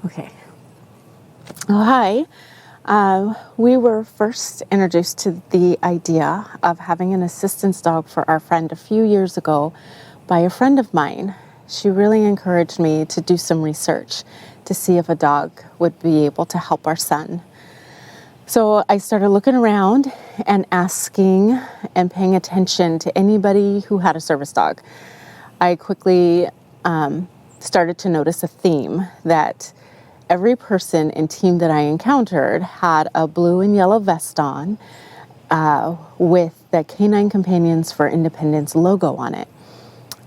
Okay. Oh, hi. We were first introduced to the idea of having an assistance dog for our friend a few years ago by a friend of mine. She really encouraged me to do some research to see if a dog would be able to help our son. So I started looking around and asking and paying attention to anybody who had a service dog. I quickly started to notice a theme that every person and team that I encountered had a blue and yellow vest on with the Canine Companions for Independence logo on it.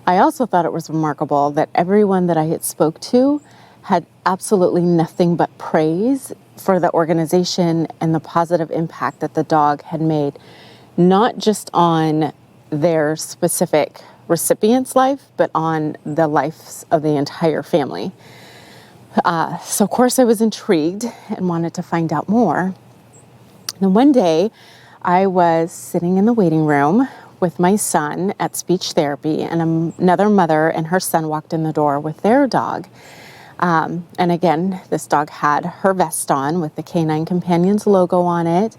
I also thought it was remarkable that everyone that I had spoke to had absolutely nothing but praise for the organization and the positive impact that the dog had made, not just on their specific recipient's life, but on the lives of the entire family. So of course I was intrigued and wanted to find out more. And one day I was sitting in the waiting room with my son at speech therapy, and another mother and her son walked in the door with their dog. And again, this dog had her vest on with the Canine Companions logo on it.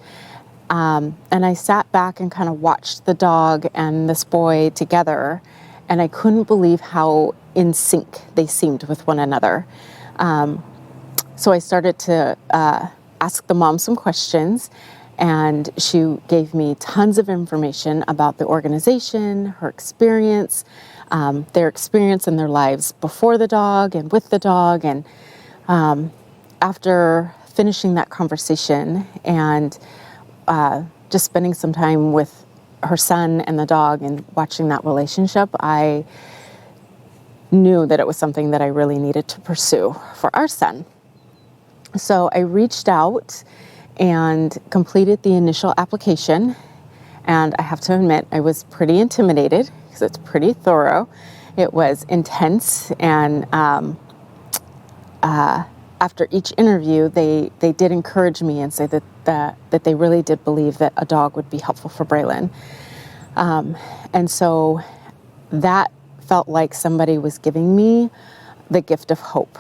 And I sat back and kind of watched the dog and this boy together, and I couldn't believe how in sync they seemed with one another. So I started to ask the mom some questions, and she gave me tons of information about the organization, her experience, their experience in their lives before the dog and with the dog. And after finishing that conversation and just spending some time with her son and the dog and watching that relationship, I knew that it was something that I really needed to pursue for our son. So I reached out and completed the initial application, and I have to admit I was pretty intimidated because it's pretty thorough. It was intense, and after each interview they did encourage me and say that they really did believe that a dog would be helpful for Braylon. And so that felt like somebody was giving me the gift of hope.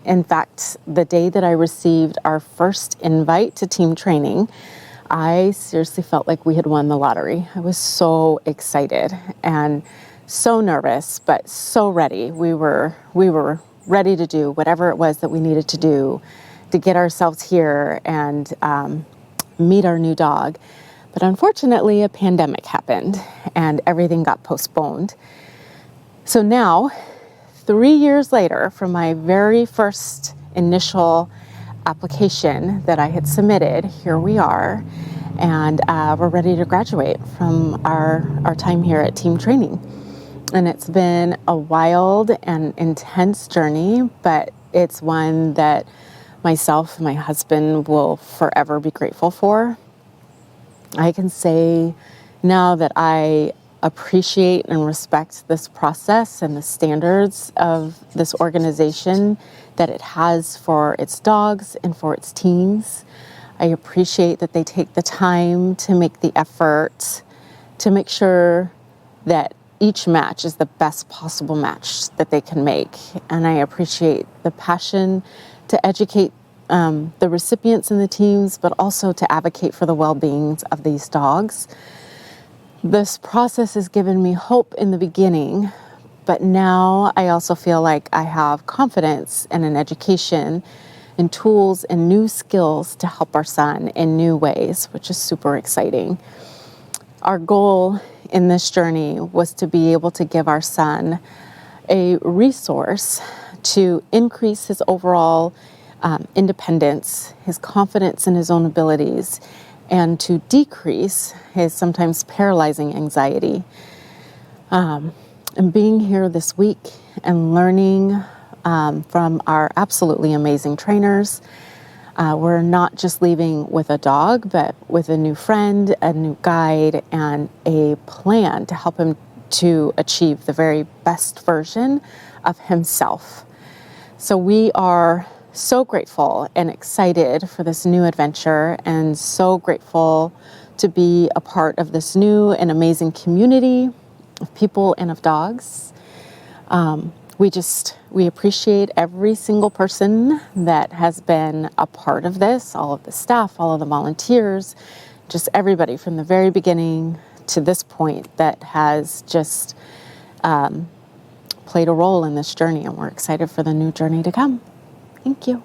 In fact, the day that I received our first invite to team training, I seriously felt like we had won the lottery. I was so excited and so nervous, but so ready. We were ready to do whatever it was that we needed to do to get ourselves here and meet our new dog. But unfortunately, a pandemic happened and everything got postponed. So now, 3 years later, from my very first initial application that I had submitted, here we are, and we're ready to graduate from our time here at team training. And it's been a wild and intense journey, but it's one that myself and my husband will forever be grateful for. I can say now that I appreciate and respect this process and the standards of this organization that it has for its dogs and for its teams. I appreciate that they take the time to make the effort to make sure that each match is the best possible match that they can make. And I appreciate the passion to educate the recipients and the teams, but also to advocate for the well-being of these dogs. This process has given me hope in the beginning, but now I also feel like I have confidence and an education and tools and new skills to help our son in new ways, which is super exciting. Our goal in this journey was to be able to give our son a resource to increase his overall independence, his confidence in his own abilities, and to decrease his sometimes paralyzing anxiety. And being here this week and learning from our absolutely amazing trainers, we're not just leaving with a dog, but with a new friend, a new guide, and a plan to help him to achieve the very best version of himself. So we are so grateful and excited for this new adventure, and so grateful to be a part of this new and amazing community of people and of dogs. we appreciate every single person that has been a part of this, all of the staff, all of the volunteers, just everybody from the very beginning to this point that has just played a role in this journey, and we're excited for the new journey to come. Thank you.